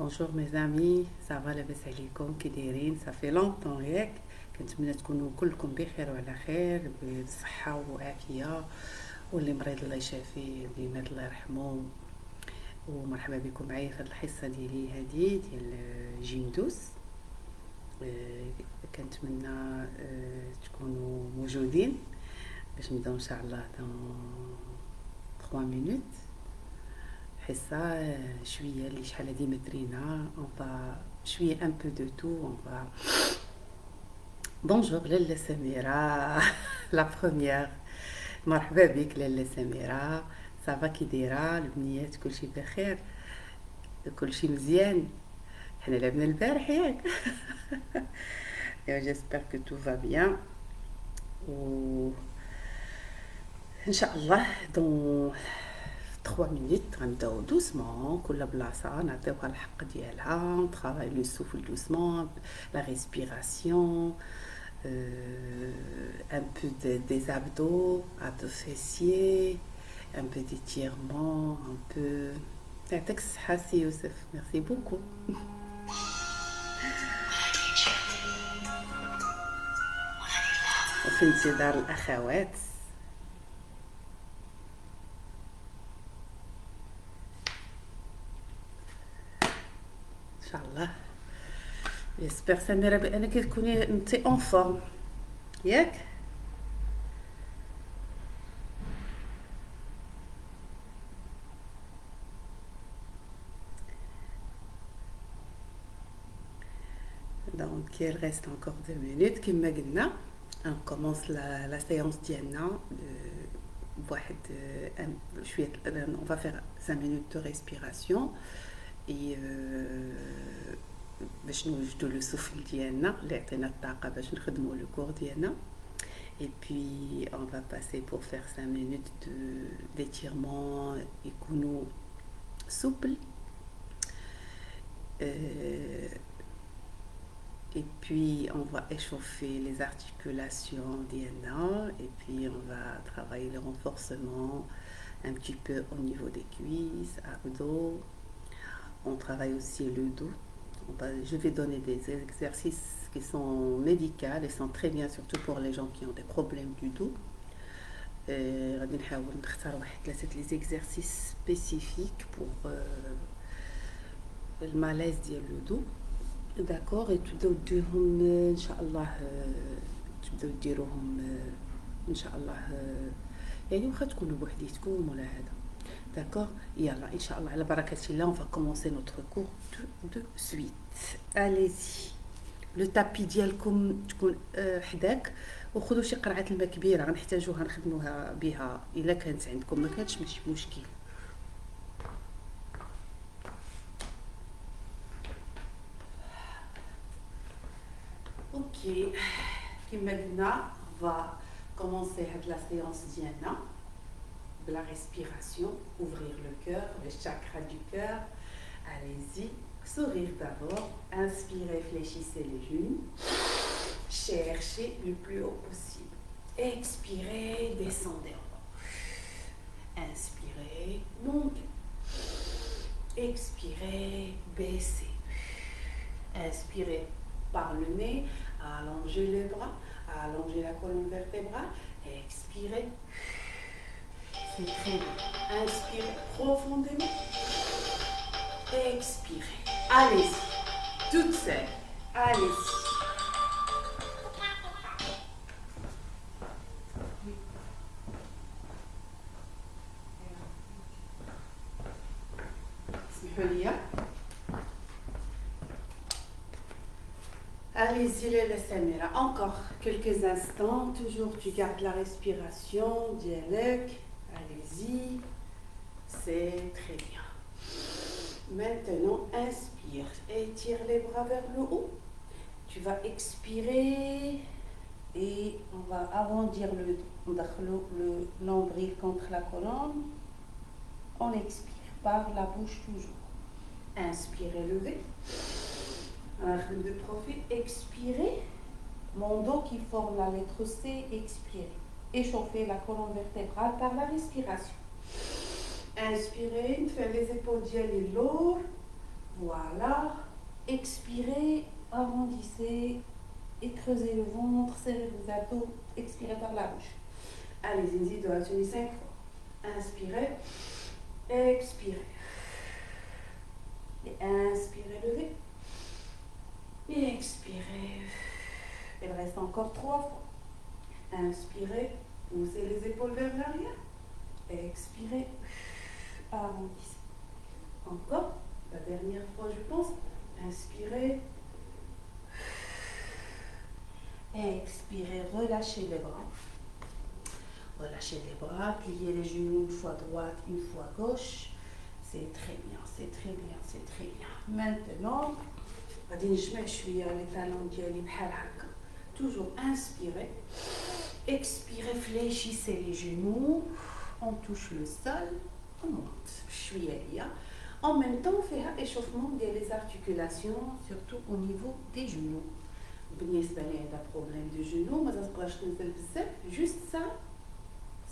Bonjour mes amis, ça va لاباس عليكم كي دايرين؟ صافي لونطون ياك. كنتمنى تكونوا كلكم بخير وعلى خير بصحة وعافية، واللي مريض الله يشافيه، اللي مات الله يرحمه. ومرحبا بكم معايا في هذه الحصة ديالي هذه ديال جيمدوس. كنتمنى تكونوا موجودين باش نبداو ان شاء الله dans 3 minutes. حصة شوية اللي شحال هادي مدرينا شوية ان بو دو تو اون. بونجور لاله سميرة لا بروميير. مرحبا بك لاله سميرة. صافا كي دايره البنيات؟ كلشي بخير؟ كلشي مزيان؟ حنا لعبنا البارح ياك. جيسبر كو تو فا بيان و ان شاء الله دون 3 minutes غنبداو دوسمون، كل بلاصه نعطيوها الحق ديالها. نترافاي لو سوفل دوسمون، لا ريسبيراسيون، un peu des abdos, abdos fessiers, un peu d'étirement, un peu... يعطيك الصحة سي يوسف، ميرسي بوكو. وفي انتظار الأخوات. إن شاء الله. جيسبر سميرة بأنك تكوني انتي اون فورم ياك. Donc il reste encore 2 minutes كما قلنا. On commence la séance ديالنا بواحد شوية. On va faire 5 minutes de respiration et باش نوجدوا لو سوفل ديالنا اللي يعطينا الطاقة باش نخدموا لو كور ديالنا. Et puis on va passer pour faire 5 minutes d'étirement يكونوا souple. Et puis on va échauffer les articulations d'Iana, et puis on va travailler le renforcement un petit peu au niveau des cuisses, abdos. On travaille aussi le dos. Je vais donner des exercices qui sont médicaux et sont très bien, surtout pour les gens qui ont des problèmes du dos. غادي نحاول نختار واحد 3 les exercices spécifiques pour le malaise ديال le dos. D'accord, et تبداو ديروهم ان شاء الله. تبداو ديروهم ان شاء الله، يعني واخا تكونوا بوحديتكم ولا هذا. D'accord, يلا ان شاء الله على بركه الله. On va commencer notre cours tout de suite. Allez-y. لو تابي ديالكم تكون حداك، وخذوا شي قرعه الماء كبيره غنحتاجوها نخدموها بها. الا كانت عندكم ما كانتش ماشي مشكل. Ok, كما قلنا on va commencer la séance ديالنا la respiration, ouvrir le cœur, le chakra du cœur. Allez-y, sourire d'abord, inspirez, fléchissez les genoux, cherchez le plus haut possible. Expirez, descendez en bas. Inspirez, montez. Expirez, baissez. Inspirez par le nez, allongez les bras, allongez la colonne vertébrale. Expirez. C'est très bien. Inspirez profondément. Expirez. Allez-y. Toute seule. Allez-y. Allez-y, Laila Samira. Encore quelques instants. Toujours, tu gardes la respiration. Dialogue. Allez-y. C'est très bien. Maintenant, inspire. Étire les bras vers le haut. Tu vas expirer et on va arrondir le nombril contre la colonne. On expire par la bouche toujours. Inspirez, levez. De profil, expirez. Mon dos qui forme la lettre C, expirez. Échauffez la colonne vertébrale par la respiration. Inspirez, faites les épaules diagonales lourdes. Voilà. Expirez, arrondissez et creusez le ventre, serrez vos abdos, expirez par la bouche. Allez, Zinzi doit tenir 5 fois. Inspirez, expirez. Et inspirez, levez. Et expirez. Il reste encore 3 fois. Inspirez, poussez les épaules vers l'arrière. Expirez, arrondissez. Encore, la dernière fois je pense. Inspirez. Expirez, relâchez les bras. Relâchez les bras, pliez les genoux une fois droite, une fois gauche. C'est très bien, c'est très bien, c'est très bien. Maintenant, غادي نجمع شويه les talons ديالي بحال هكا. Toujours inspirez. Expirez, fléchissez les genoux. On touche le sol. On monte. شويه. En même temps, فيها échauffement des articulations, surtout au niveau des genoux. بالنسبه لي عندها بروبليم دو جونو ما تبقاش تنزل بزاف جوست ça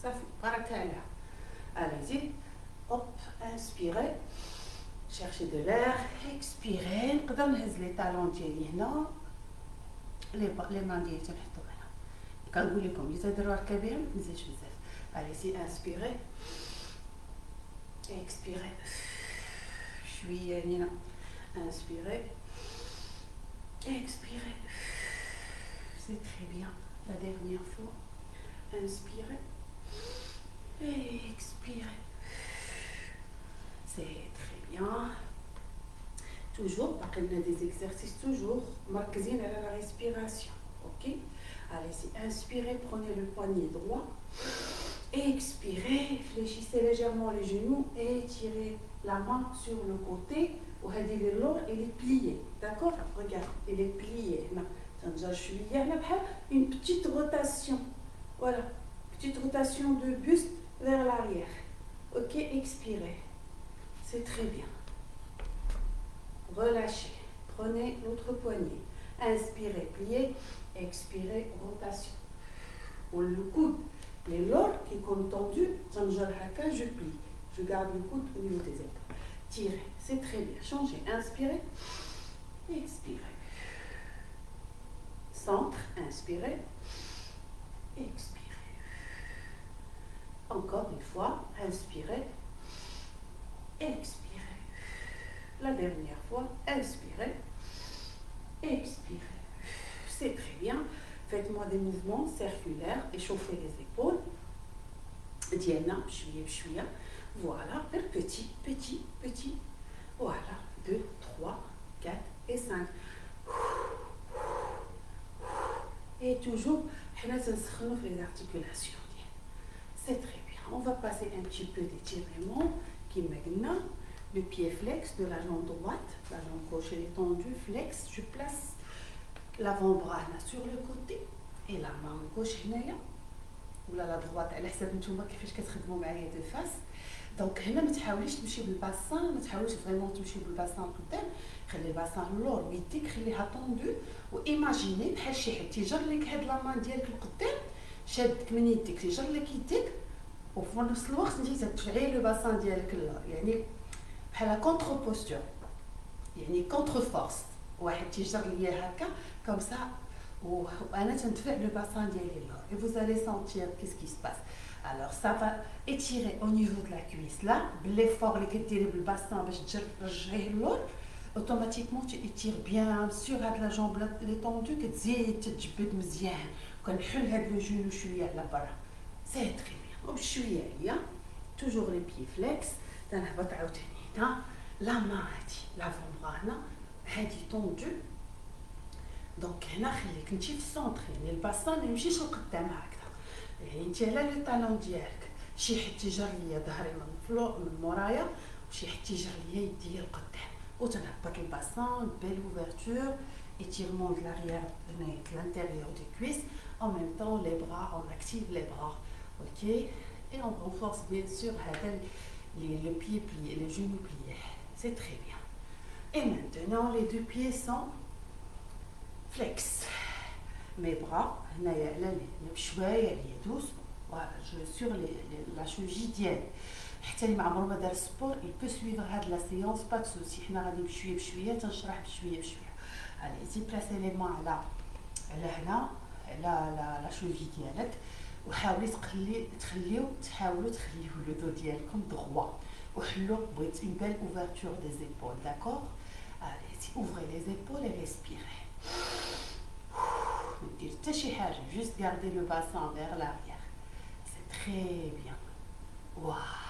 صافي بارك الله. Allez-y, hop, inspirez, cherchez de l'air, expirez. نقدر نهز لي طالون ديالي هنا، لي مان ديالي تنحطو هنا. كنقول لكم اللي تديروا ركبيها ما تنزلش بزاف. Allez-y, inspirez, expirez. شويه هنا. Inspirez, expirez. C'est très bien. La dernière fois. Inspirez. Et expirez. C'est très bien. Toujours, parce qu'on a des exercices toujours marqués à la respiration. Ok? Allez-y, inspirez, prenez le poignet droit. Expirez, fléchissez légèrement les genoux et tirez la main sur le côté. Il est plié. D'accord? Regarde, il est plié. Une petite rotation. Voilà. Petite rotation de buste vers l'arrière. Ok, expirez. C'est très bien. Relâchez. Prenez l'autre poignet. Inspirez, pliez. Expirez, rotation. Pour le coude, les lors qui sont tendus, je plie. Je garde le coude au niveau des épaules. Tirez. C'est très bien. Changez. Inspirez. Expirez. Centre. Inspirez. Expirez. Encore une fois. Inspirez. Expirez. La dernière fois. Inspirez. Expirez. C'est très bien. Faites-moi des mouvements circulaires. Échauffez les épaules. Diana, chouïa. Voilà. Petit, petit, petit. Voilà. 2, 3, 4 et 5. Et toujours, les articulations. C'est très bien. On va passer un petit peu d'étirement qui maintenant, le pied flex de la jambe droite, la jambe gauche elle est tendue, flex. Je place l'avant-bras sur le côté et la main gauche هنايا ولا la droite على حسب نتوما كيفاش كتخدموا معايا دو فاس. دونك هنا ما تحاوليش تمشي بالباسان، ما تحاوليش فريمون تمشي بالباسان قدام، خلي الباسان اللور ويديك خليها طوندو وايماجيني بحال شي حد تيجر لك هاد لامان ديالك القدام شادك من يديك تيجر لك يديك وفي نفس الوقت انت تدفعي لو باسان ديالك اللور، يعني بحال كونتر بوستور، يعني كونتر فورس. واحد تيجر ليا هكا كوم سا وانا تندفع لو باسان ديالي اللور et vous allez sentir qu'est-ce qui se passe. Alors ça va étirer au niveau de la cuisse là, l'effort اللي كديري بالباسان باش ترجعيه اللور automatiquement tu étires bien sur هاد لا جامب لي طوندو كتزيد تجبد مزيان كنحل هاد لو جونو شويه على برا. سي تري بيان وبشويه هي توجور لي بيي فليكس. تنهبط عاوتاني هنا لا مان هادي لافون برا هنا هادي طوندو. دونك هنا خليك انتي في السونتر، يعني الباسان ما يمشيش لقدام هكذا، يعني انت على لي طالون ديالك شي حد تيجر ليا ظهري من فوق من مورايا وشي حد تيجر ليا يديا لقدام وتنهبط الباسان بيل اوفرتور étirement de l'arrière de l'intérieur des cuisses. En même temps les bras, on active les bras, ok, et on renforce bien sûr le pied plié, les genoux pliés. C'est très bien. Et maintenant les deux pieds sont flex. Mes bras هنايا على بشويه عليا doucement. Voilà, je sur la cheville ديالي. حتى اللي ما عمره ما دار سبور il peut suivre هاد لا séance pas de souci. حنا غادي بشويه بشويه تنشرح بشويه بشويه. allez بلاسي لي مان على هنا على لا شوفي ديالك وحاولي تحاولوا تخليو لو دو ديالكم droit وحلو بغيت une belle ouverture des épaules, d'accord? allez ouvrez les épaules et respirez. Ne dites pas شي حاجه, juste gardez le bassin vers l'arrière. C'est très bien. Voilà.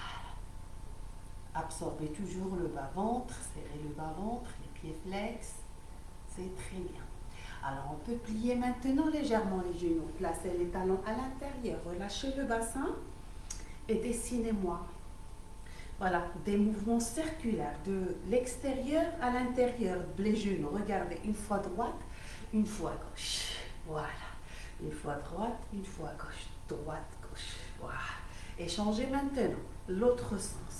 Absorbez toujours le bas-ventre, serrez le bas-ventre, les pieds flex. C'est très bien. Alors on peut plier maintenant légèrement les genoux. Placez les talons à l'intérieur, relâchez le bassin et dessinez-moi. Voilà, des mouvements circulaires de l'extérieur à l'intérieur. Les genoux, regardez, une fois droite, une fois gauche. Voilà, une fois droite, une fois gauche, droite, gauche. Voilà. Et changez maintenant l'autre sens.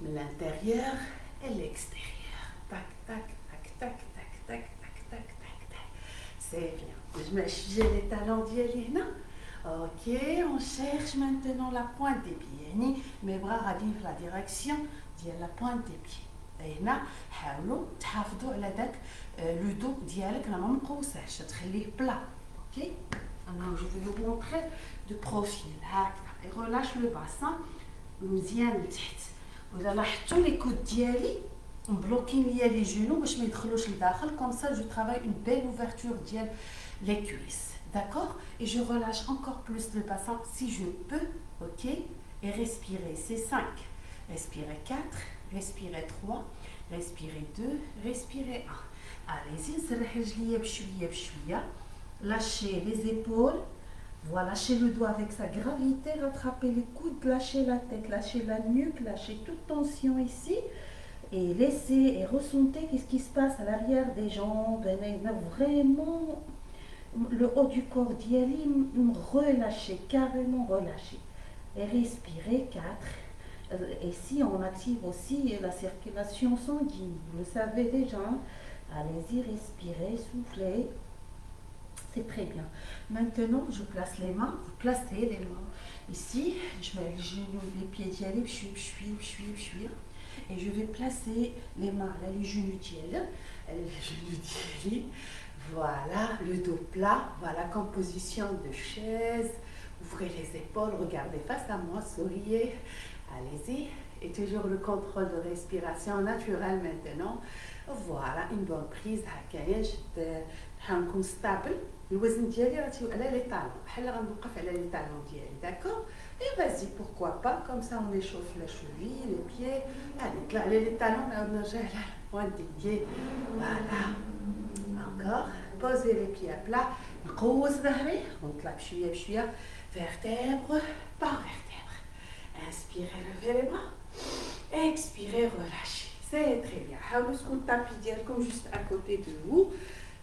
L'intérieur et l'extérieur. Tac, tac, tac, tac, tac, tac, tac, tac, tac, tac. C'est bien. Je mets les talons d'Yelina. Ok, on cherche maintenant la pointe des pieds. Mes bras radient la direction de la pointe des pieds. Et là, حاولوا تحافظوا على داك le dos ديالك ما مقوساش, تخليه plat. Ok? Alors je vais vous montrer de profil. Et relâche le bassin. مزيان لتحت. وإذا لاحظتوا les coudes ديالي مبلوكين ليا les genoux باش ما يدخلوش لداخل. Comme ça, je travaille une belle ouverture ديال les cuisses. D'accord? Et je relâche encore plus le bassin si je peux. Ok? Et respirez. C'est 5. Respirez 4. Respirez 3. Respirez 2. Respirez 1. Allez-y. نسرح رجليا بشويه بشويه. Lâchez les épaules. Voilà, lâchez le dos avec sa gravité. Rattrapez les coudes. Lâchez la tête. Lâchez la nuque. Lâchez toute tension ici. Et laissez et ressentez qu'est-ce qui se passe à l'arrière des jambes. Vraiment le haut du corps d'Yali, relâchez, carrément relâchez. Et respirez 4. Et si on active aussi la circulation sanguine, vous le savez déjà. Allez-y, respirez, soufflez. C'est très bien. Maintenant, je place les mains. Vous placez les mains ici. Je mets les genoux, les pieds d'Yali, et je vais placer les mains là, les genoux d'Yali. Voilà, le dos plat, voilà, comme position de chaise. Ouvrez les épaules, regardez face à moi, souriez. Allez-y. Et toujours le contrôle de respiration naturelle maintenant. Voilà, une bonne prise. هنكون stable. الوزن ديالي راه على لي طالون. بحال غنوقف على لي طالون ديالي, d'accord? Et vas-y, pourquoi pas, comme ça on échauffe la cheville, les pieds. Allez, les talons, on nرجع على pointe des pieds. Voilà. Encore. Posez les pieds à plat. نقوس ظهري ونطلع بشويه بشويه vertèbre par vertèbre. Inspirez, levez les bras. Expirez, relâchez. C'est très bien. حاولوا تكون التابي ديالكم juste à côté de vous.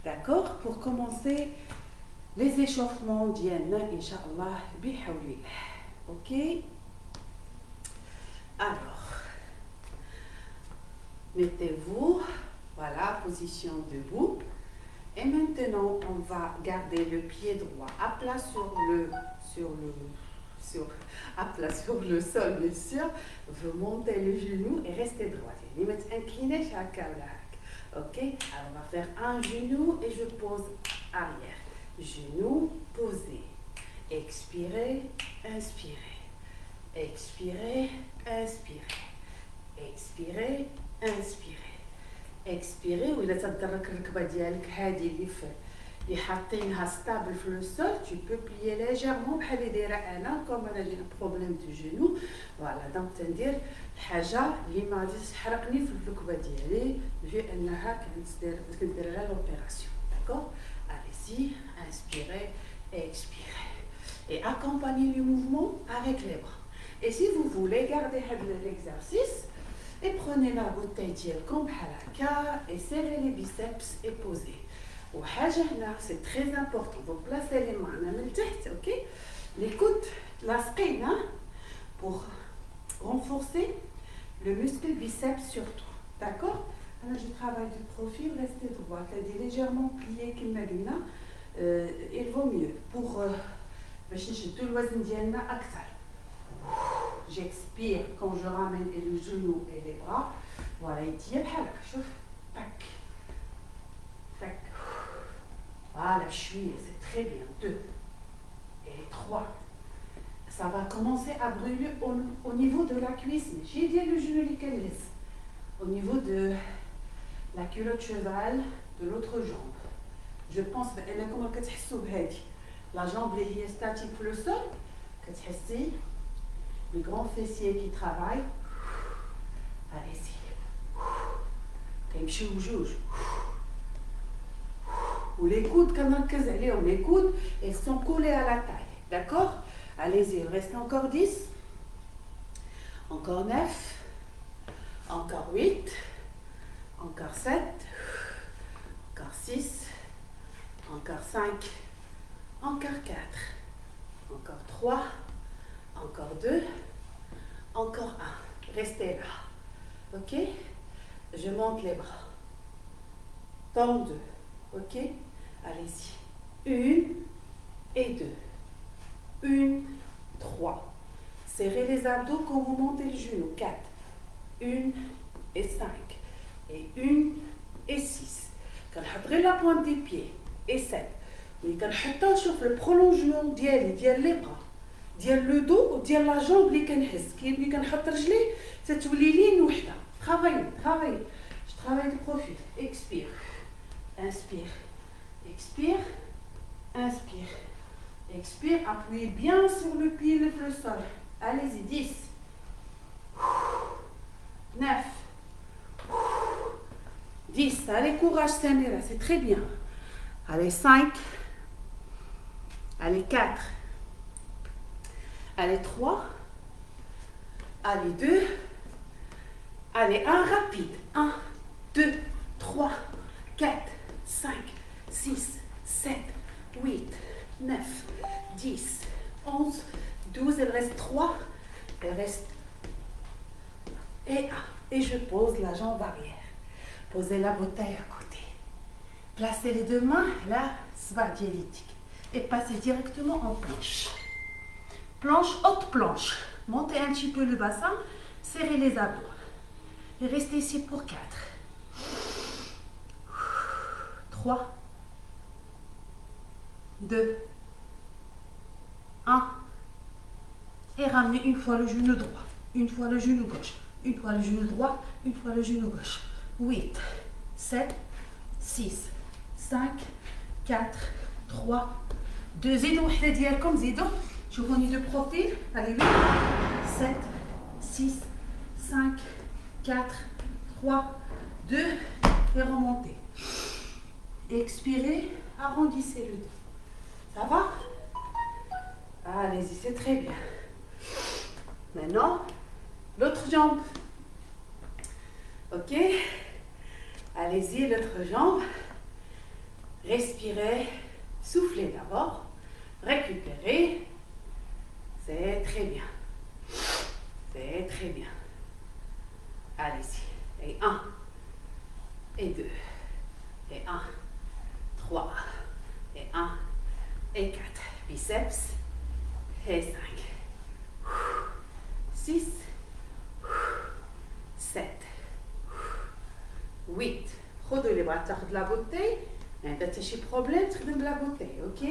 D'accord? Pour commencer les échauffements ديالنا ان شاء الله بحول الله. Ok? Alors, mettez-vous, voilà, position debout. Et maintenant, on va garder le pied droit à plat à plat sur le sol, bien sûr. Vous montez les genoux et restez droit. Inclinez chaque arc. Ok? Alors, on va faire un genou et je pose arrière. Genou, posez. Expirez, inspirez. Expirez, inspirez. Expirez, inspirez. Expirez. وإلا تدرك الركبة ديالك هادي اللي حاطينها ستابل في لو سول, tu peux plier légèrement بحال اللي دايره انا, كوم انا جي بروبليم دو جينو. فوالا, دونك تندير الحاجه اللي ما غاديش تحرقني في الركبه ديالي في انها كندير لها لوبيراسيون. داكور؟ allez-y, inspirez, expirez. Et accompagnez le mouvement avec les bras. Et si vous voulez, gardez l'exercice et prenez la bouteille ديالكم بحال هكا et serrez les biceps et posez. وحاجه هنا سي تري امبورطون, donc placez les mains من تحت. ok, les coudes لاصقين pour renforcer le muscle biceps surtout. d'accord? انا je travaille du profil, restez droit, c'est légèrement plié كما قلنا. il vaut mieux pour باش نشدوا الوزن ديالنا اكثر. j'expire quand je ramène le genou et les bras. Voilà, il tire. Tac. Tac. Voilà, je suis, c'est très bien. 2 et 3. Ça va commencer à brûler au niveau de la cuisse. Mais j'ai dit le genou au niveau de la culotte cheval de l'autre jambe. Je pense que la jambe est statique pour le sol. Les grands fessiers qui travaillent. Allez-y. Ou les coudes, les coudes, elles sont collées à la taille. D'accord? Allez-y, il reste encore 10. Encore 9. Encore 8. Encore 7. Encore 6. Encore 5. Encore 4. Encore 3. Encore 2. Encore 1. Restez là. Ok? Je monte les bras. Tends 2. Ok? Allez-y. 1 et 2. 1, 3. Serrez les abdos quand vous montez le genou. 4. 1 et 5. Et 1 et 6. Quand vous la pointe des pieds. Et 7. Mais quand vous sur le prolongement les bras. Le dos ou la jambe اللي كنحس كي كنحط رجلي تتولي لين وحده. Travaillez. Je travaille de profil. Expire. Inspire. Expire. Inspire. Expire. Appuyez bien sur le pied, le sol. Allez-y. 10. 9. 10. Allez, courage, Samira. C'est très bien. Allez, 5. Allez, 4. Allez, 3. Allez, 2. Allez, 1 rapide. 1, 2, 3, 4, 5, 6, 7, 8, 9, 10, 11, 12. Il reste 3. Il reste et 1. Et je pose la jambe arrière. Posez la bouteille à côté. Placez les deux mains, la sva diélétique. Et passez directement en planche. Planche, haute planche. Montez un petit peu le bassin. Serrez les abdos. Et restez ici pour 4. 3. 2. 1. Et ramenez une fois le genou droit. Une fois le genou gauche. Une fois le genou droit. Une fois le genou gauche. 8. 7. 6. 5. 4. 3. 2. زيدوا وحدة ديالكم زيدوا. شوفوني de profil. Allez, 8. 7. 6. 5. 4. 3. 2. Et remontez. Expirez. Arrondissez le dos. Ça va? Allez-y, c'est très bien. Maintenant, l'autre jambe. Ok? Allez-y, l'autre jambe. Respirez. Soufflez d'abord. Récupérez. C'est très bien. C'est très bien. Allez-y. Et 1. Et 2. Et 1. 3. Et 1. Et 4. Biceps. Et 5. 6. 7. 8. Prenez les bras de la bouteille. Mais t'as des problèmes, tu de la bouteille, ok?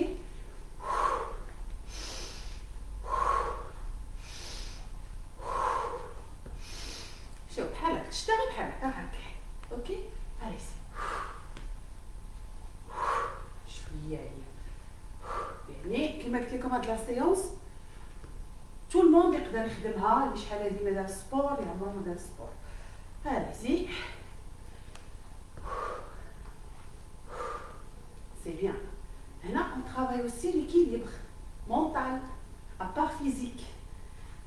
شوف بحالك اشتغل بحالك هكا اوكي هاي شويه يعني كما قلت لكم هاد لا سيونس تو الموند يقدر يخدمها اللي شحال هادي ما دار سبور اللي عمره ما دار سبور هاي c'est bien. Maintenant, on travaille aussi l'équilibre mental, à part physique.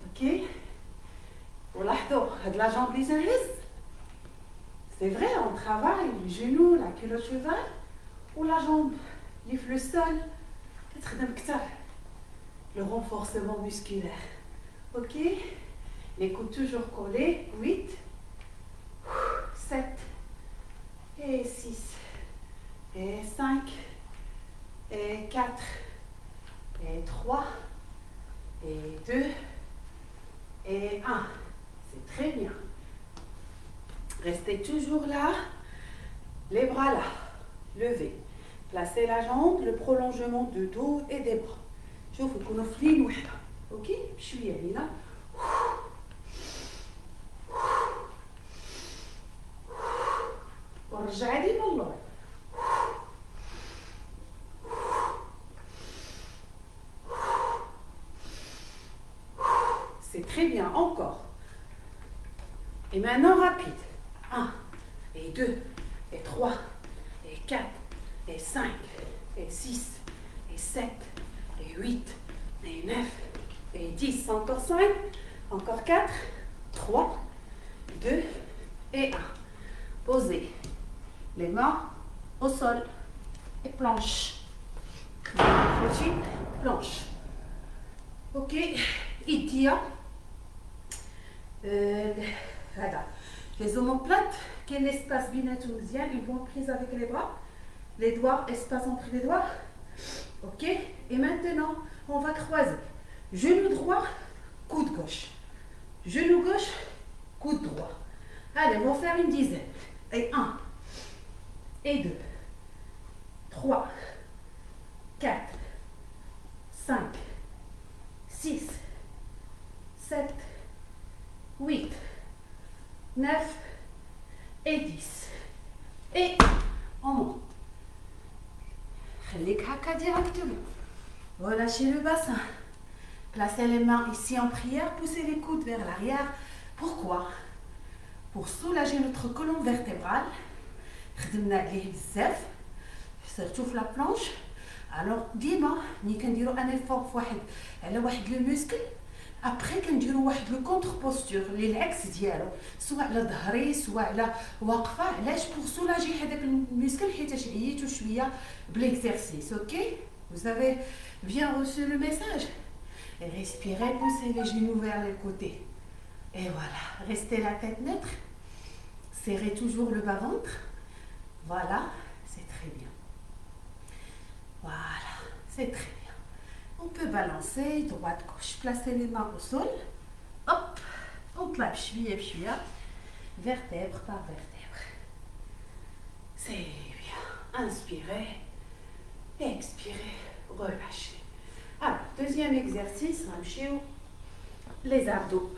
Ok? ولاحظوا هاد la jambe اللي تنهز. C'est vrai, on travaille le genou, la culotte cheval ou la jambe اللي في le sol. تخدم كتر. Le renforcement musculaire. Ok? Les coudes toujours collés. 8, 7 et 6. Et 5, et 4, et 3, et 2, et 1. C'est très bien. Restez toujours là. Les bras là. Levez. Placez la jambe, le prolongement du dos et des bras. شوفوا يكونوا في لين وحده. اوكي بشويه هنا. ورجعي ديما اللور. C'est très bien, encore. Et maintenant rapide. 1, et 2, et 3, et 4, et 5, et 6, et 7, et 8, et 9, et 10. Encore 5, encore 4, 3, 2, et 1. Posez les mains au sol et planche. Ensuite, planche. Ok, Idia. Les omoplates, quel espace binatonusien, ils vont prise avec les bras, les doigts, espace entre les doigts. Ok, et maintenant, on va croiser. Genou droit, coude gauche. Genou gauche, coude droit. Allez, on va faire une dizaine. Et 1, et 2, 3, 4, 5, 6, 7, 8, 9 et 10. Et on monte. Khalik haka directement. Relâchez le bassin. Placez les mains ici en prière. Poussez les coudes vers l'arrière. Pourquoi? Pour soulager notre colonne vertébrale. خدمنا عليه بزاف surtout في la planche. Alors ديما ملي كنديرو ان effort فواحد على واحد لو موسكل ابري كنديرو واحد لو كونتر بوستور اللي العكس ديالو سواء على ظهري سواء على واقفه. علاش؟ بور سولاجي هذاك الموسكل حيتاش عييتو شويه بليكزercice. OK, vous avez bien reçu le message. Et respirez, poussez les genoux vers les côtés. Et voilà, restez la tête neutre. Serrez toujours le bas-ventre. Voilà, c'est très bien. Voilà, c'est très bien. On peut balancer droite-gauche. Placez les mains au sol. Hop, on clap bchouia, vertèbre par vertèbre. C'est bien. Inspirez, expirez, relâchez. Alors, deuxième exercice, les abdos.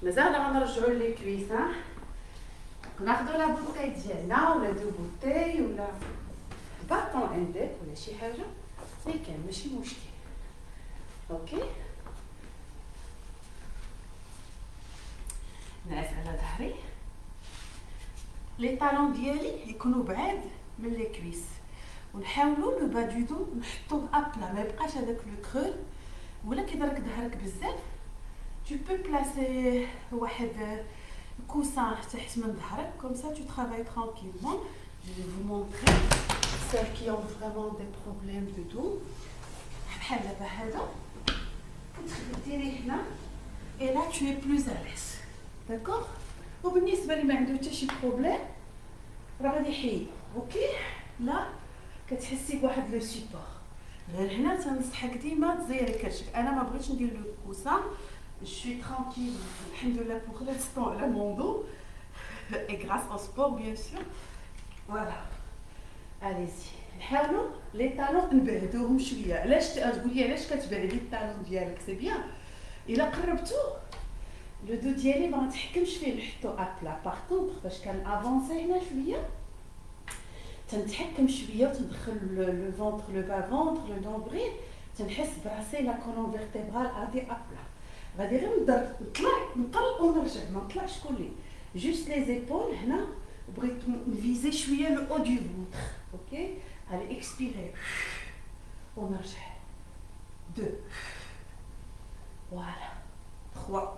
مازال غنرجعوا لي كويس. ناخذوا لا بوطي ديالنا ولا دو بوطي ولا باطون عندك ولا شي حاجه اللي كان ماشي مشكل. اوكي، نعس على ظهري. لي طالون ديالي يكونوا بعاد من لي كويس ونحاولوا لو با دو دو نحطوه ابلا ما يبقاش هذاك لو كرو. ولا كي دارك ظهرك بزاف tu peux placer واحد coussin تحت من ظهرك comme ça tu travailles tranquillement. Je vais vous montrer celles qui ont vraiment des problèmes de dos. بحال دابا هذا كتديري هنا et là tu es plus à l'aise. d'accord. وبالنسبه اللي ما عنده حتى شي بروبليم راه غادي يحيد. اوكي، لا كتحسي بواحد لو سيبور. غير هنا تنصحك ديما تزيري كرشك. انا ما بغيتش ندير لو كوسان. Je suis tranquille, alhamdoulilah, pour l'instant, à mon dos, et grâce au sport, bien sûr. Voilà. Allez-y. نحاولوا لي طالون نبعدوهم شويه. علاش تقولي علاش كتبعدي الطالون ديالك؟ سي بيان الا قربتو لو دو ديالي ما نتحكمش فيه نحطو ابلا. باغ كونطخ فاش كان افونسي هنا شويه تنتحكم شويه وتندخل لو فونتر لو با فونتر لو نومبريل تنحس براسي لا كولون فيرتيبرال ادي ابلا. غادي غير نطلع نقل ونرجع ما نطلعش كلي. جوست لي زيبول هنا بغيت نفيزي شويه لو او دو فونتر. اوكي، allez expirez. On nage. 2. Voilà. 3.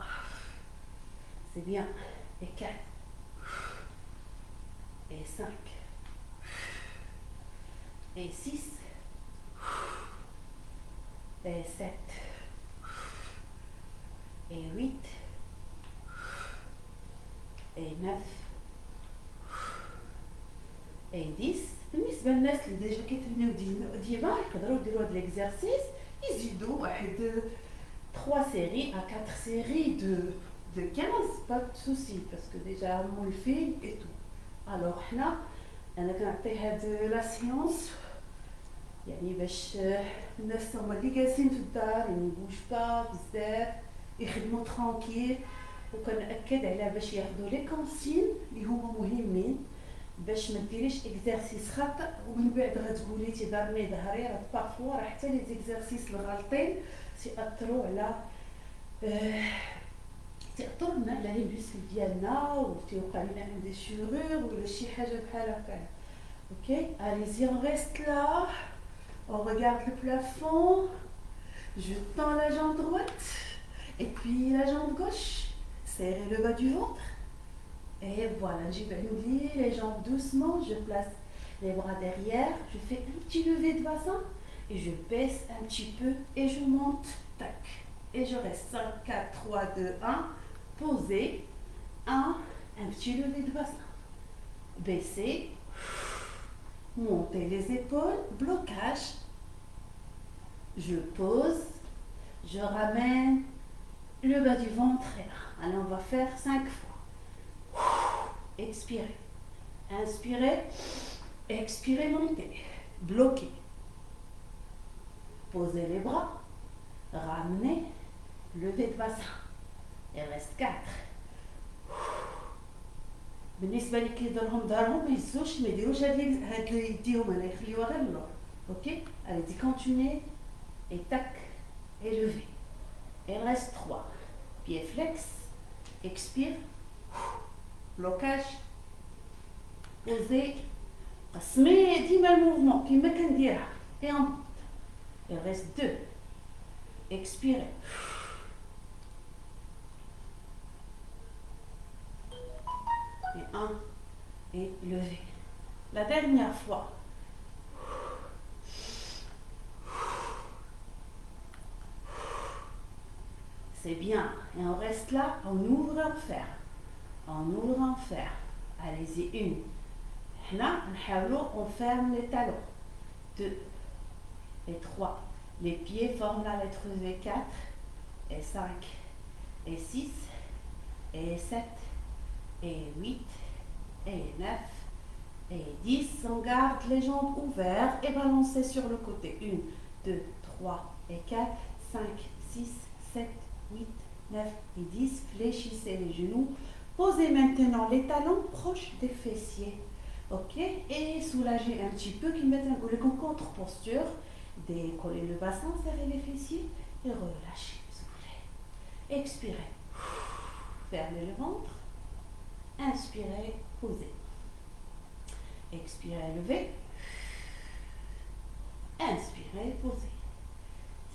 C'est bien. Et 4. Et 5. Et 6. Et 7. Et 8. Et 9. Et 10. بالنسبه للناس اللي ديجا كيتبنيو ديما يقدروا يديروا هذا ليكزارسيس يزيدوا واحد 3 séries à 4 séries de 15, pas de souci, parce que déjà mon fil et tout. Alors, là, أنا كنعطي هاد لا سيونس يعني باش الناس هما اللي جالسين في الدار يعني ميبوش با بزاف يخدموا ترانكيل وكنأكد على باش ياخدوا لي كونسين اللي هما مهمين باش ما ديريش اكزرسيس خاطئ ومن بعد غتقولي تيضرني ظهري راه بارفوا راه حتى لي زيكزرسيس الغالطين تيأثروا على تأثر لنا على لي ميسكل ديالنا وتيوقع لنا ان ديشورور ولا شي حاجه بحال هكا. اوكي allez-y on reste là, on regarde le plafond, je tends la jambe droite et puis la jambe gauche, serrez le bas du ventre et voilà, نجيب عندي les jambes doucement, je place les bras derrière, je fais un petit lever de bassin et je baisse un petit peu et je monte, tac, et je reste 5, 4, 3, 2, 1, posez, 1, un petit lever de bassin, baissez, montez les épaules, blocage, je pose, je ramène le bas du ventre et là. Allez, on va faire 5 fois. Expirez, inspirez, expirez, montez, bloquez, posez les bras, ramenez, levez de bassin, il reste 4. بالنسبه اللي كيضرهم دارهم ما يهزوش ما يديروش هاد يديهم هنا يخليوها غير اللور. اوكي allez-y continuez et tac et levez. Il reste 3. Pied flex, expire, blocage, posez, قسمي ديما الموفمون كيما كنديرها et en il reste 2. Expirez. Et 1 et levez. La dernière fois. C'est bien. Et on reste là, on ouvre, on ferme. On ouvre, on ferme. Allez-y, 1. Là, on ferme les talons. 2 et 3. Les pieds forment la lettre V. 4 et 5 et 6 et 7 et 8 et 9 et 10. On garde les jambes ouvertes et balancez sur le côté. 1, 2, 3 et 4, 5, 6, 7, 8, 9 et 10. Fléchissez les genoux. Posez maintenant les talons proches des fessiers. Ok, et soulagez un petit peu, qui mettent un en contre-posture. Décollez le bassin, serrez les fessiers et relâchez. Soufflez. Expirez. Fermez le ventre. Inspirez, posez. Expirez, levez. Inspirez, posez.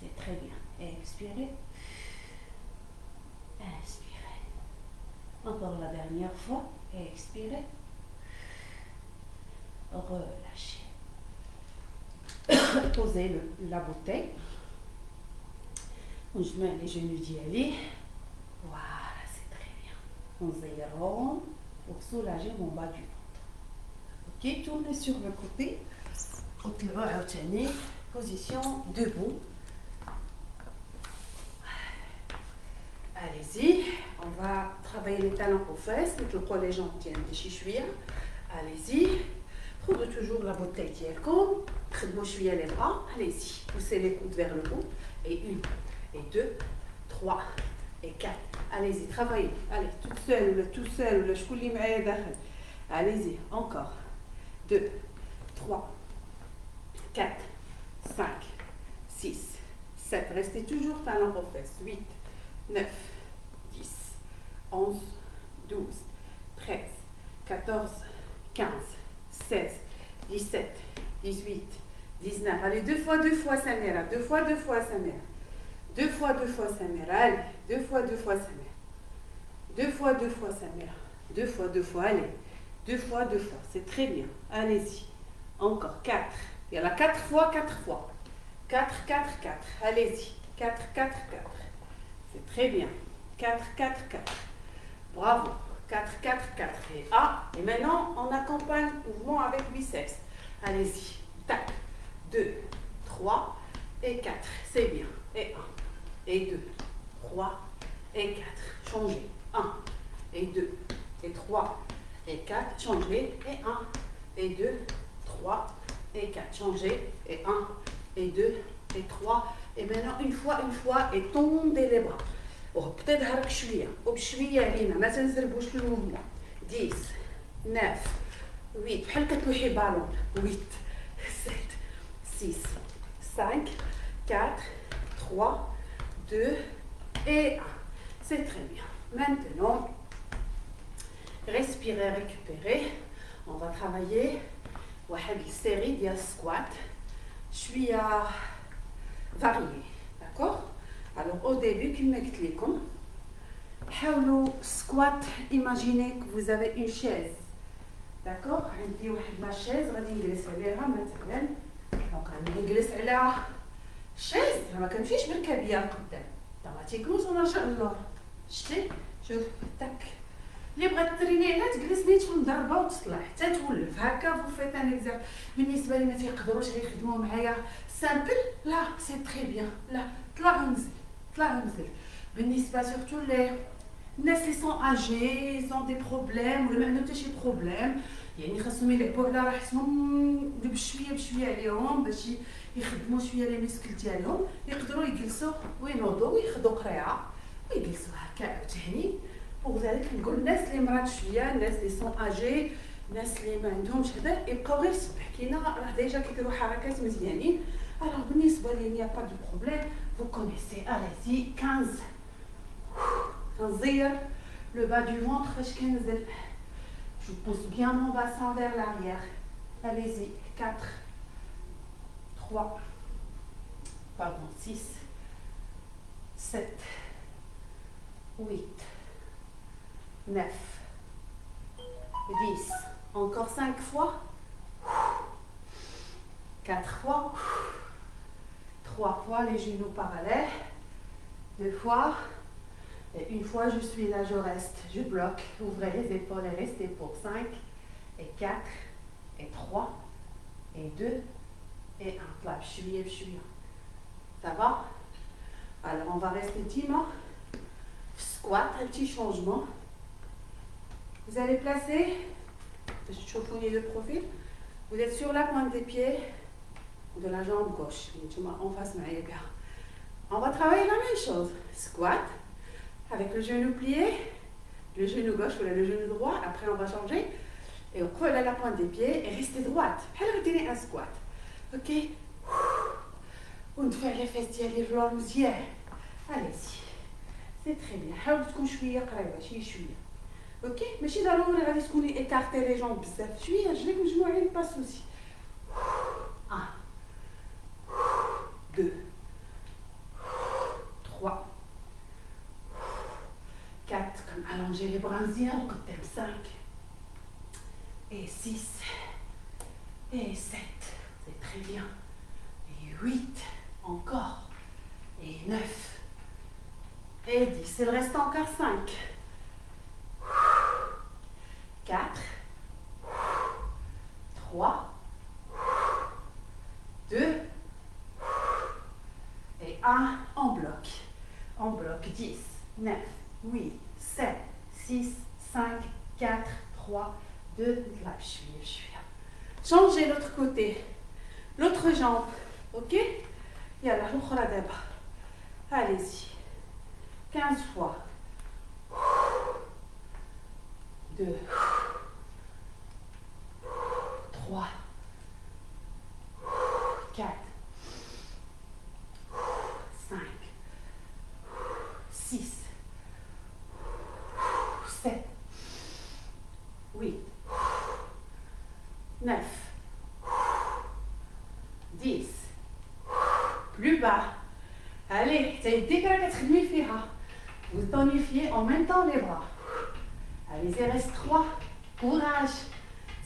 C'est très bien. Expirez. Inspirez. Encore la dernière fois. Expirez. Relâchez. Posez la bouteille. On met les genoux d'y aller. Voilà, c'est très bien. On zéro pour soulager mon bas du ventre. Ok, tournez sur le côté. Position debout. Allez-y, on va travailler les talons aux fesses, mettre les jambes tiennent des chichouilles. Allez-y, prenez toujours la bouteille dielkom, خدموا شوية les bras, allez-y, poussez les coudes vers le haut, et 1, et 2, 3, et 4, allez-y, travaillez, allez, toute seule, tout seul, je كل معايا داخل, allez-y, encore, 2, 3, 4, 5, 6, 7, restez toujours talons aux fesses, 8, 9, 10, 11, 12, 13, 14, 15, 16, 17, 18, 19. Allez, deux fois Samira. Deux fois Samira. Deux fois Samira. Allez, deux fois Samira. Deux fois Samira. Deux fois, allez. Deux fois. C'est très bien. Allez-y. Encore 4. Il y en a 4 fois. 4. Allez-y. 4. C'est très bien. 4. Bravo. 4. Et maintenant, on accompagne le mouvement avec biceps. Allez-y. Tac. 2, 3 et 4. C'est bien. Et 1, et 2, 3 et 4. Changez. 1 et 2 et 3 et 4. Changez. Et 1 et 2, 3 et 4. Changez. Et 1 et 2 et 3. Et maintenant, une fois, et tendez les bras. وهبطي ظهرك شويه وبشويه علينا ما تنزربوش في الموفمون. 10 9 8 بحال كتلوحي بالون. 8 7 6 5 4 3 2 et 1. C'est très bien. Maintenant, respirez, récupérez. On va travailler une série de squats. Je suis à varier. D'accord? Alors au début, comme je l'ai dit, squat, imaginez que vous avez une chaise. D'accord? عندي ma chaise, غادي نجلس عليها مثلا. Donc غادي نجلس على chaise, ما كنمشيش بالكابيه قدام. اوتوماتيكمون تنرجع للور. شتي؟ شوف تاك. اللي بغات تريني عليها تجلس نيت في الضربه وتطلع حتى تولف. هكا فو فيت ان اكزامبل. بالنسبه لي ما تيقدروش غير يخدموا معايا سامبل. لا سي تري بيان. لا طلع ونزل. طلع ونزل. بالنسبه سورتو الناس اللي سون اجي سون دي بروبليم ولا ما عندهم حتى شي بروبليم، يعني خاصهم يلعبوا على راحتهم بشويه بشويه عليهم باش يخدموا شويه لي ميسكل ديالهم، يقدروا يجلسوا وينوضوا وياخذوا قريعه ويجلسوا هكا عاوتاني. وكذلك نقول الناس اللي مرات شويه، الناس اللي سون اجي، الناس اللي ما عندهمش هذا يبقاو غير الصبح كاينه راه ديجا كيديروا حركات مزيانين. الوغ بالنسبه لي نيا با دو بروبليم. Vous connaissez, allez-y, 15. Kanzir, le bas du ventre, je pousse bien mon bassin vers l'arrière. Allez-y, 4, 3, pardon, 6, 7, 8, 9, 10. Encore 5 fois. 4 fois. 3 fois les genoux parallèles. 2 fois. Et une fois je suis là, je reste, je bloque. Ouvrez les épaules et restez pour 5, et 4, et 3, et 2, et 1. Clap, je suis. Ça va? Alors on va rester 10 mois. Squat, un petit changement. Vous allez placer, je chauffonnier de profil. Vous êtes sur la pointe des pieds de la jambe gauche. En face, on va travailler la même chose. Squat, avec le genou plié, le genou gauche ou le genou droit. Après, on va changer. Et on colle à la pointe des pieds et restez droite. Regardez un squat. Ok? On fait les fesses ديالي في الأرض مزيان. Allez-y. C'est très bien. حاولوا تكون شوية قريبة شوية. Ok? ماشي ضروري غادي تكوني écarter les jambes بزاف. شوية رجليك مجموعين pas souci. 1, 2, 3, 4, comme allonger les bras مزيان وقدام. 5 et 6 et 7. C'est très bien. Et 8 encore. Et 9 et 10. Il reste encore 5. 4, 3, 2 et 1 en bloc. En bloc. 10, 9, 8, 7, 6, 5, 4, 3, 2. Là, je suis. Changez l'autre côté. L'autre jambe. Ok? Yalla, l'autre d'abord. Allez-y. 15 fois. 2, 3, 4, 5, 6, 7, 8, 9, 10. Plus bas. Allez, c'est dès que la vous tonifiez en même temps les bras. Allez, il reste 3. Courage.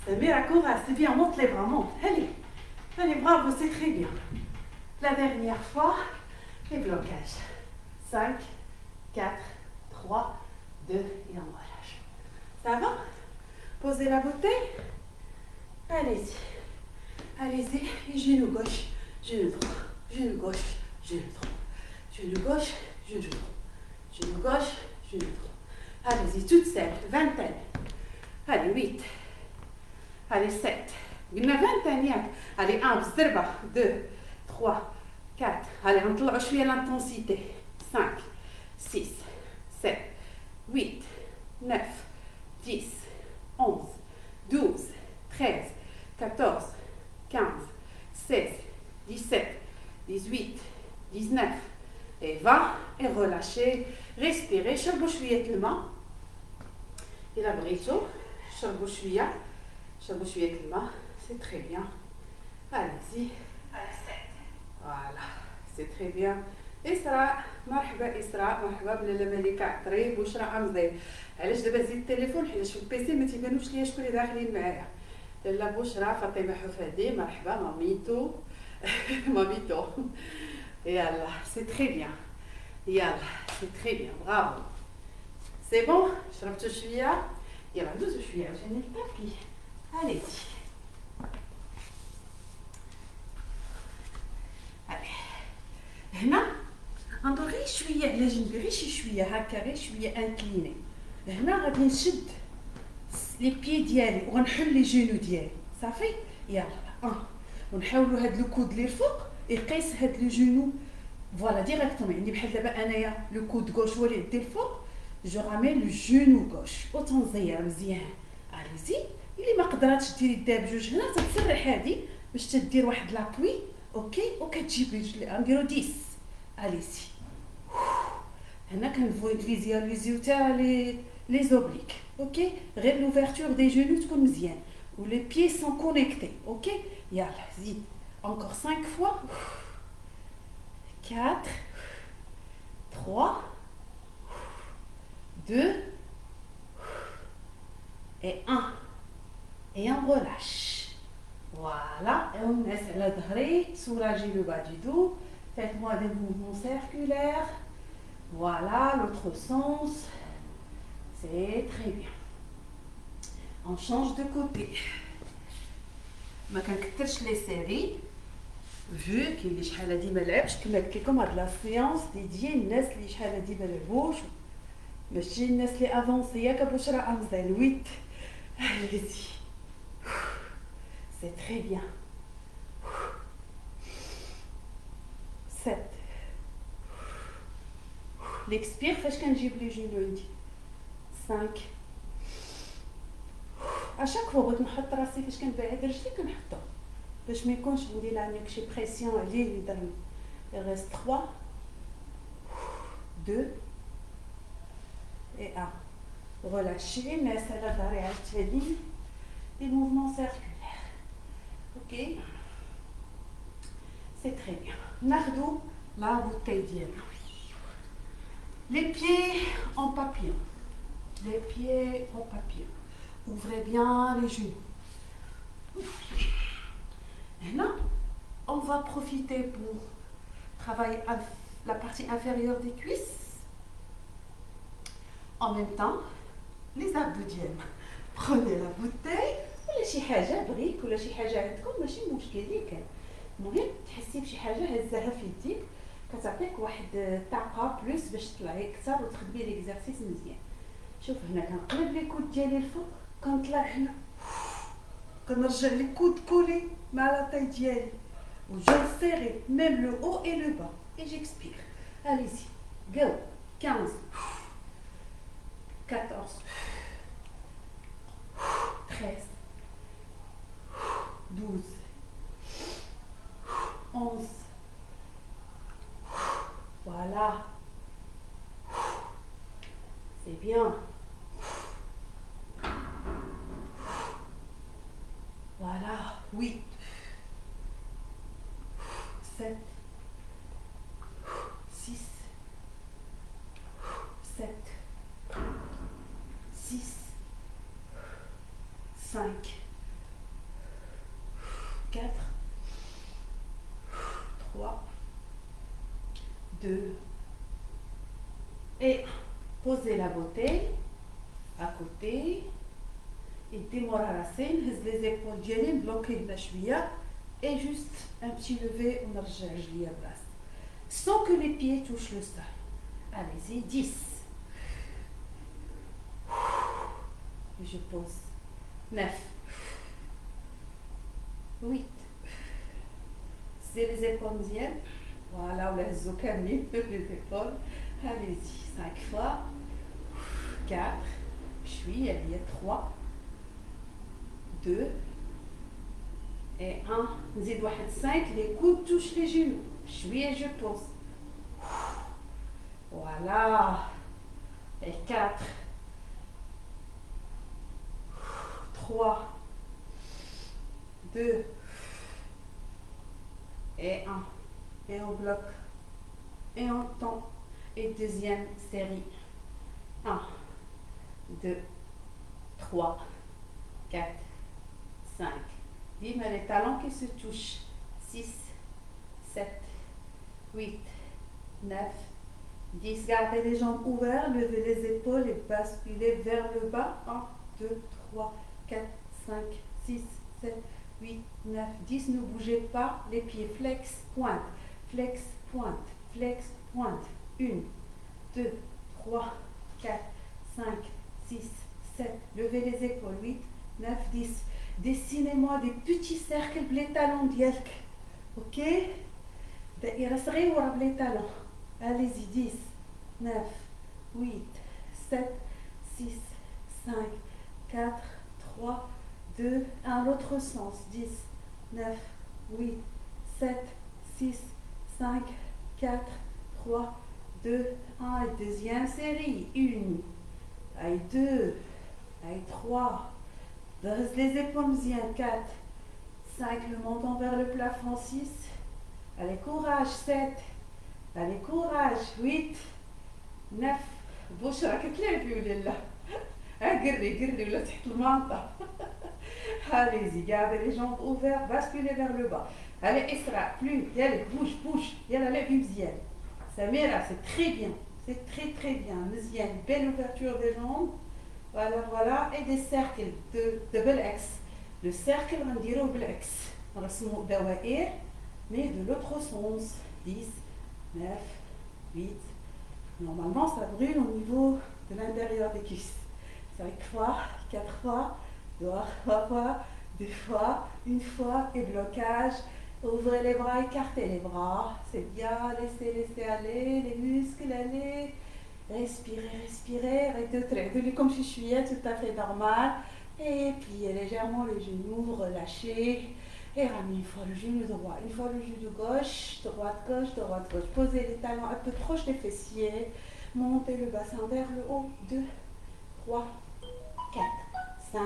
C'est bien, courage. C'est bien, monte les bras, monte. Allez. Allez, bravo, c'est très bien. La dernière fois, les blocages. 5, 4, 3, 2, et on relâche. Ça va? Posez la bouteille. Allez-y. Allez-y. Et genou gauche, genou droit. Genou gauche, genou droit. Genou gauche, genou droit. genou gauche, genou droit. Allez-y, toute seule, vingtaine. Allez, 8. Allez, 7. قلنا vingtaine ياك. Allez, 1 بالزربة. 2, 3, 4. Allez, نطلعوا شوية l'intensité. 5, 6, 7, 8, 9, 10, 11, 12, 13, 14, 15, 16, 17, 18, 19 et 20 et relâchez, respirez, شربوا شوية الماء إلا بغيتوا شربوا شوية الماء, c'est très bien. Allez-y. Voilà, c'est très bien. إسراء, مرحبا إسراء, مرحبا بلاله مليكة عطريب وشرا أمزير. علاش دابا زيد التليفون حيتاش في البيسي ما تيبانوش ليا شكون اللي داخلين معايا. لاله بشرى, فاطمه حفادي, مرحبا ماميتو. ماميتو. يلا, c'est très bien. يلا, c'est très bien, bravo. C'est bon, شربتوا شويه. يلا ندوزو شويه عشان الطابي. Allez-y. Allez. هنا غندور غير شويه على جنبي, غير شي شويه هكا, غير شويه انكليني. هنا غادي نشد لي بيي ديالي وغنحل لي جينو ديالي, صافي. يلا, ونحاولوا هاد لو كود اللي الفوق يقيس هاد لو جينو. فوالا ديريكتومون, يعني بحال دابا انايا لو كود غوش هو اللي يدي الفوق, جو رامي لو جينو غوش وتنزير مزيان. اليزي, اللي ما قدراتش ديري يدها بجوج هنا تتسرح هادي باش تدير واحد لابوي, اوكي, وكتجيب رجلي غنديرو 10. اليزي. هنا كنفيزياليزيو تاع لي زوبليك, اوكي, غير لوفرتور دي جينو تكون مزيان و لي بيي سون كونيكتي, اوكي. يلا زيد encore 5 fois. 4, 3, 2 et 1. Et on relâche. Voilà, et on laisse la ظهري, soulagez le bas du dos. Faites-moi des mouvements circulaires. Voilà, l'autre sens. C'est très bien. On change de côté. ما كنكثرش لي سيري فو كاين اللي شحال هادي ما لعبش. كما قلت لكم هاد لا سيونس ديال الناس اللي شحال هادي ما لعبوش, ماشي الناس اللي افونسي. ياك بشرى امزال 8. Allez-y. C'est très bien. 7. L'expire فاش كنجيب لي جينو عندي. 5. اشاك فوا بغيت نحط راسي فاش كنبعد رجلي كنحطو باش ما يكونش عندي لا شي بريسيون عليه اللي يضرني. ريست 3 2 et 1. Relâchez, mais ça va varier les mouvements circulaires. Ok, c'est très bien. Nardou, la bouteille d'hier. Les pieds en papillon. Les pieds en papillon. Ouvrez bien les genoux. Et là, on va profiter pour travailler la partie inférieure des cuisses. En même temps, les abdos ديالنا. Prenez la bouteille ولا شي حاجه بريك ولا شي حاجه عندكم, ماشي مشكل اللي كان. المهم تحسي بشي حاجه هزاها في يديك كتعطيك واحد الطاقه بلوس باش تطلعي اكثر وتخدمي ليكزارسيس مزيان. شوف هنا كنقلب لي كود ديالي الفوق, كنطلع هنا, كنرجع لي كود كولي مع لا طاي ديالي و جو سيري ميم لو او اي لو با اي جيكسبير. اليزي جو. 15 14 13 12 11. Voilà. C'est bien. Voilà. 8 7 6 7 6 5 4 3 2 et posez la bouteille à côté et démoralisez, les épaules ديالي bloquez هنا شويه et juste un petit lever ونرجع رجليا براس sans que les pieds touchent le sol. Allez-y, 10. Et je pose. 9. 8. C'est les épaules مزيان. Voilà, on les a كاملين les épaules. Allez-y, 5 fois. 4. Puis, il y a 3. 2. Et 1. نزيد واحد 5. Les coudes touchent les genoux. Puis, je pose. Voilà. Et 4. 3. 2. Et 1. Et on bloque. Et on tend. Et deuxième série. 1, 2, 3, 4, 5. Dis-moi les talons qui se touchent. 6, 7, 8, 9, 10. Gardez les jambes ouvertes, levez les épaules et basculez vers le bas. 1, 2, 3, 4, 5, 6, 7, 8, 9, 10. Ne bougez pas les pieds. Flex, pointe. Flex, pointe. Flex, pointe. 1, 2, 3, 4, 5, 6, 7. Levez les épaules. 8, 9, 10. Dessinez-moi des petits cercles les talons ديالك. Ok? دائرة صغيرة les talons. Allez-y. 10, 9, 8, 7, 6, 5, 4, 3, 2, 1. L'autre sens. 10, 9, 8, 7, 6, 5, 4, 3, 2, 1. Et deuxième série. 1. Allez, 2. Allez, 3. Dresse les épaules مزيان. 4. 5. Le menton vers le plafond. 6. Allez, courage. 7. Allez, courage. 8. 9. بشرى كتلعبي ولا لا؟ قري ولا تحت المنطقة. Allez-y, gardez les jambes ouvertes, basculez vers le bas. Allez, Isra, plus, allez, bouge. Yalla, lève مزيان. Samira, c'est très bien. C'est très bien. مزيان. Belle ouverture des jambes. Voilà. Et des cercles de بالعكس. Le cercle, on dirait بالعكس. نرسموا دوائر, mais de l'autre sens. 10, 9, 8. Normalement, ça brûle au niveau de l'intérieur des cuisses. 5 fois, 4 fois, 3 fois, 2 fois, 1 fois, et blocage. Ouvrez les bras, écartez les bras. C'est bien, laissez aller, les muscles aller. Respirez. Arrêtez comme si je suis tout à fait normal. Et pliez légèrement les genoux, relâchez. Et ramenez une fois le genou droit, une fois le genou gauche, droite, gauche. Posez les talons un peu proche des fessiers. Montez le bassin vers le haut. 2, 3, 4, 5,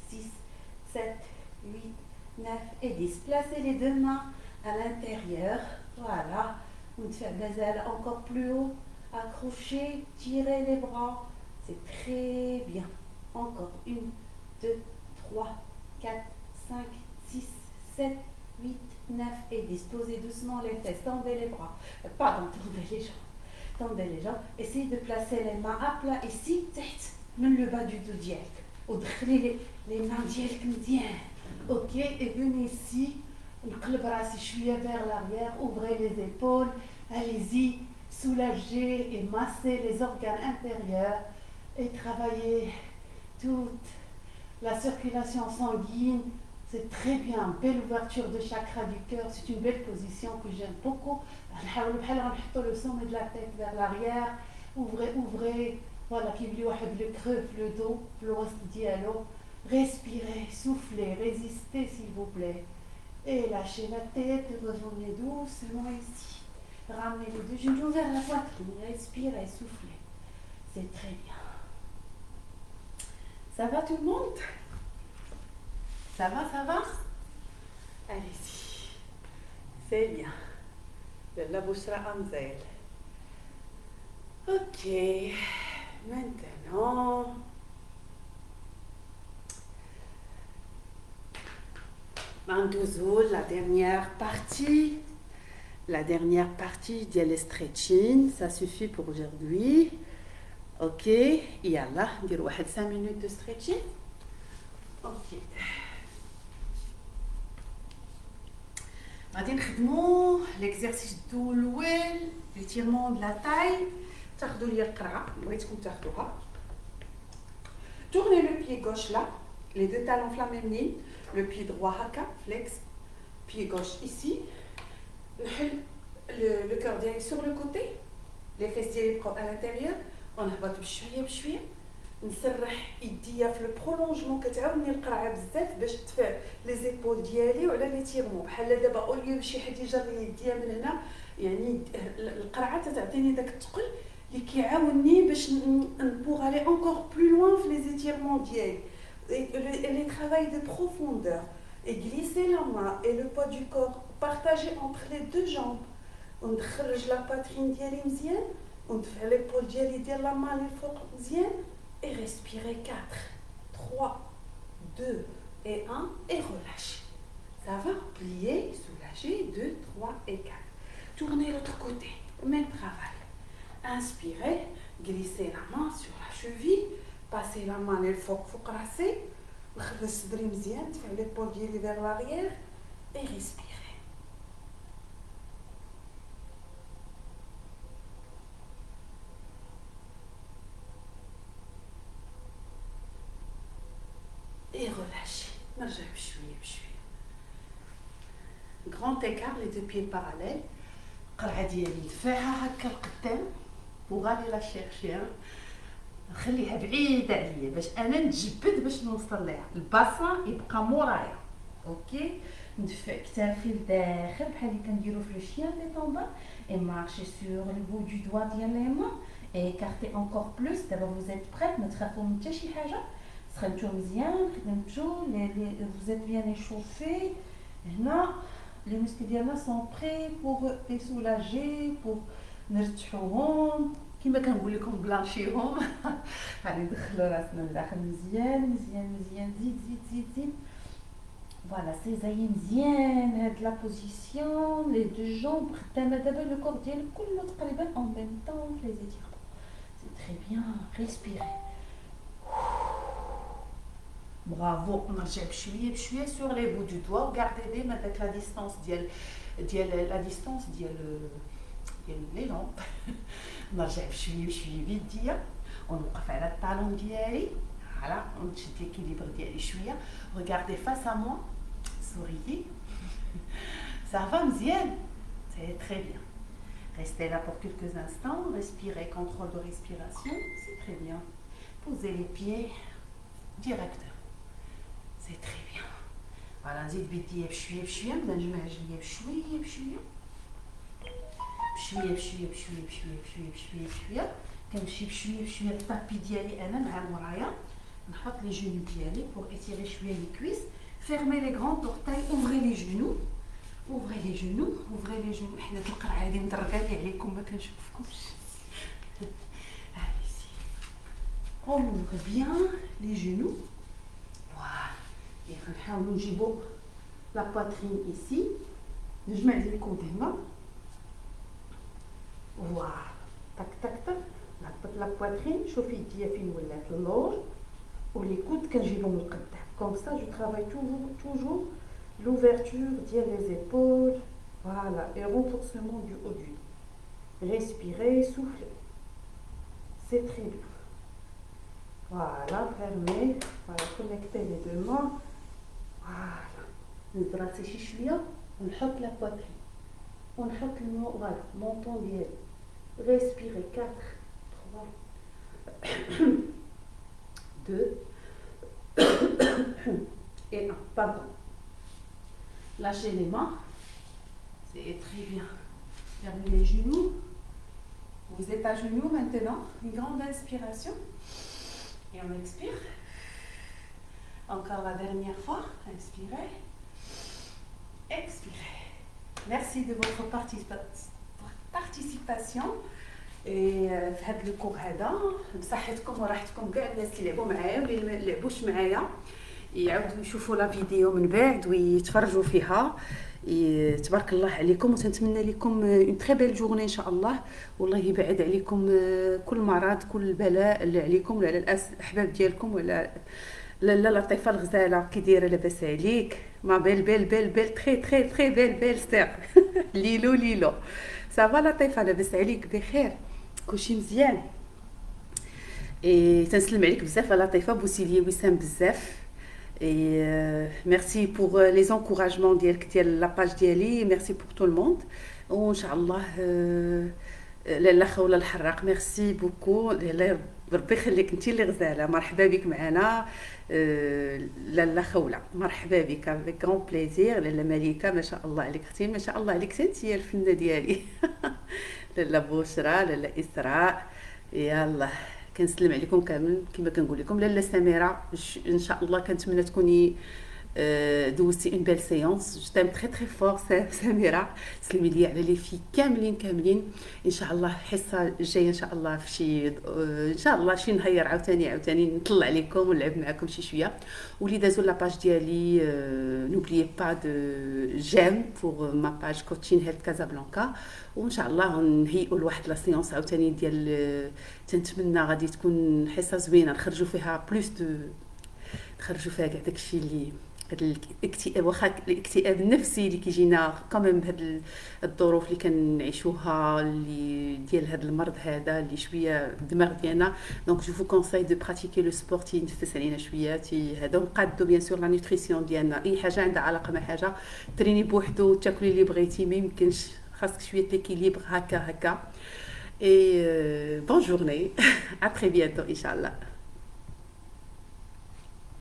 6, 7, 8, 9 et 10. Placez les deux mains à l'intérieur. Voilà. Vous faites des ailes encore plus haut. Accrochez, tirez les bras. C'est très bien. Encore. 1, 2, 3, 4, 5, 6, 7, 8, 9 et 10. Posez doucement les fesses. Tendez les bras. Pardon, tendez les jambes. Essayez de placer les mains à plat ici. Même le bas du dos ديالك. ودخلي les mains ديالك مزيان. Ok, et venez ici. نقلب راسي شوية vers l'arrière. Ouvrez les épaules. Allez-y. Soulagez et massez les organes intérieurs. Et travaillez toute la circulation sanguine. C'est très bien. Belle ouverture de chakra du cœur. C'est une belle position que j'aime beaucoup. On le sommet de la tête vers l'arrière. Ouvrez. Voilà, qu'il y ait le creux, le dos, le reste dialogue. Respirez, soufflez, résistez s'il vous plaît. Et lâchez la tête, revenez doucement ici. Ramenez les deux genoux vers la poitrine. Respirez, soufflez. C'est très bien. Ça va tout le monde? Ça va? Allez-y. C'est bien. De la bouchera Amzel. Ok. Maintenant, Mandouzou, la dernière partie de le stretching, ça suffit pour aujourd'hui. Ok, yalla, نديروا واحد 5 minutes de stretching. Ok. غادي نخدموا l'exercice الأول, l'étirement de la taille. تاخذوا لي القرعه بغيتكم تاخذوها. Tournez le pied gauche là, les deux talons flammes même ligne, le pied droit haka, flex, pied gauche ici. Le cœur direct sur le côté, les fesses propres à l'intérieur. On هبط بشويه بشويه. نسرح يديا في البرولونجمون كتعاوني القرعه بزاف باش تدفع لي زيبول ديالي وعلى لي تيرمون بحال دابا اوليو شي حد يجري يديا من هنا يعني القرعه تعطيني داك الثقل اللي كيعاونني باش نبوغ aller encore plus loin في لي étirements ديالي les travail de profondeur et glisser la main et le poids du corps partagé entre les deux jambes وندخرج la poitrine ديالي مزيان وندفع l'épaule ديالي ديال la main للفوق مزيان. Et respirez 4, 3, 2 et 1 et relâchez. Ça va, plier, soulager, 2, 3 et 4. Tournez l'autre côté, même travail. Inspirez, glissez la main sur la cheville, passez la main les faux racés, نخلي صدري مزيان, تفعل l'épaule ديالي vers l'arrière et respirez. Et relâchez. نرجع بشويه بشويه. Grand écart, les deux pieds parallèles. القرعه ديالي ندفعها هكا لقدام وغادي لا شيرشي نخليها بعيده عليا باش انا نتجبد باش نوصل ليها. الباسان يبقى مورايا. اوكي ندفع كتافي لداخل بحال اللي كنديرو في لو شيان دي طومبا et marcher sur le bout du doigt ديال les mains et écarter encore plus. دابا vous êtes prêts ما تخافوا من حتى شي حاجه. سخنتو مزيان خدمتو vous êtes bien échauffé. هنا les muscles ديالنا sont prêts pour les soulager pour نرتاحوهم كما كنقول لكم بلانشيهم. غادي ندخلوا راسنا لداخل مزيان مزيان مزيان. زيد زيد زيد زيد. فوالا سيزاي مزيان هاد لا بوزيسيون لي دو جامب خدامه دابا لو كور ديالك كله تقريبا en même temps les étirements. C'est très bien. Respirez. Bravo, نرجع بشويه بشويه sur les bouts du doigt وغاردي ديما داك لا ديستانس ديال لا ديستانس ديال لي لامب. نرجع بشويه بشويه بيديا ونوقف على الطالون ديالي فوالا ونشد ليكيليبر ديالي شويه. Regardez face à moi, souriez. Ça va مزيان. C'est très bien. Restez là pour quelques instants, respirez, contrôle de respiration, c'est très bien. Posez les pieds directement. C'est très bien. Voilà, نزيد بيديا بشويه بشويه نبدا نجمع رجليا بشويه بشويه بشويه بشويه بشويه بشويه بشويه بشويه بشويه كنمشي بشويه بشويه الطابي ديالي انا مع المرايه. نحط لي جونو ديالي pour étirer شويه لي cuisses. Fermez les grands orteils, ouvrez les genoux. Ouvrez les genoux, ouvrez les genoux. حنا القرعه هذه مدرقالي عليكم ما كنشوفكمش. Allez-y. On ouvre bien les genoux. Voilà. Et نحاولوا نجيبوا la poitrine ici. نجمع لي الكوديما. Voilà. Tac tac tac. نهبط la poitrine. شوفي يديا فين ولات اللور. ولي كود كنجيبهم لقدام. Comme ça, je travaille toujours l'ouverture des épaules, voilà, et renforcement du haut du dos. Respirez, soufflez. C'est très bien. Voilà, fermez, voilà, connectez les deux mains. Voilà. نضرسي شي شويه ونحط la poitrine. ونحط المو voilà, menton ديالي. Respirez 4, 3, 2 et 1, pardon. Lâchez les mains, c'est très bien. Fermez les genoux. Vous êtes à genoux maintenant. Une grande inspiration. Et on expire. Encore la dernière fois. Inspirez. Expirez. Merci de votre participation. في هذا الكور هذا بصحتكم وراحتكم كاع الناس اللي لعبوا معايا واللي ما لعبوش معايا يعاودوا يشوفوا لا فيديو من بعد ويتفرجوا فيها. تبارك الله عليكم وتنتمنى لكم اون تري بيل جورني ان شاء الله. والله يبعد عليكم كل مرض كل البلاء اللي عليكم وعلى الاحباب ديالكم وعلى لا لطيفه الغزاله كي دايره لاباس عليك ما بيل بيل بيل بيل تري تري تري بيل بيل ستير ليلو ليلو. صافا لطيفه لاباس عليك بخير. كلشي مزيان. اي تنسلم عليك بزاف لطيفه، بوسي ليا وسام بزاف. اي ميرسي بور لي زونكوراجمون ديالك ديال لاباج ديالي، ميرسي بور تو الموند. وان شاء الله لاله خوله الحراق، ميرسي بوكو لاله، ربي يخليك انت اللي غزاله، مرحبا بك معنا. لاله خوله مرحبا بك، افيك غون بليزير. لاله مليكه ما شاء الله عليك اختي، ما شاء الله عليك انت هي الفنه ديالي. لاله بشرى، لاله اسراء، يلا كنسلم عليكم كامل. كما كنقول لكم لاله سميره، ان شاء الله كنتمنى تكوني دوزتي اون بيل سيونس. جو تايم تري تري فور سميره، سلمي لي على لي في كاملين. ان شاء الله الحصه الجايه ان شاء الله في شي ان شاء الله شي نهير عاوتاني نطلع عليكم ونلعب معكم شي شويه. واللي دازوا لاباج ديالي نوبليي با دو جيم بور ما باج كوتشين هيلث كازابلانكا. وان شاء الله نهيئوا لواحد لا سيونس عاوتاني ديال، تنتمنى غادي تكون حصه زوينه نخرجوا فيها بلوس دو، نخرجوا فيها كاع داكشي اللي هاد الاكتئاب، واخا الاكتئاب النفسي اللي كيجينا كوميم بهاد الظروف اللي كنعيشوها، اللي ديال هاد المرض هذا اللي شويه الدماغ ديالنا. دونك جو فو كونساي دو براتيكي لو سبور، تينفس علينا شويه هذا، ونقادو بيان سور لا نوتريسيون ديالنا. اي حاجه عندها علاقه مع حاجه، تريني بوحدو، تاكلي اللي بغيتي، ما يمكنش، خاصك شويه ليكيليبر هكا. اي بون جورني. ا تري بيانتو ان شاء الله.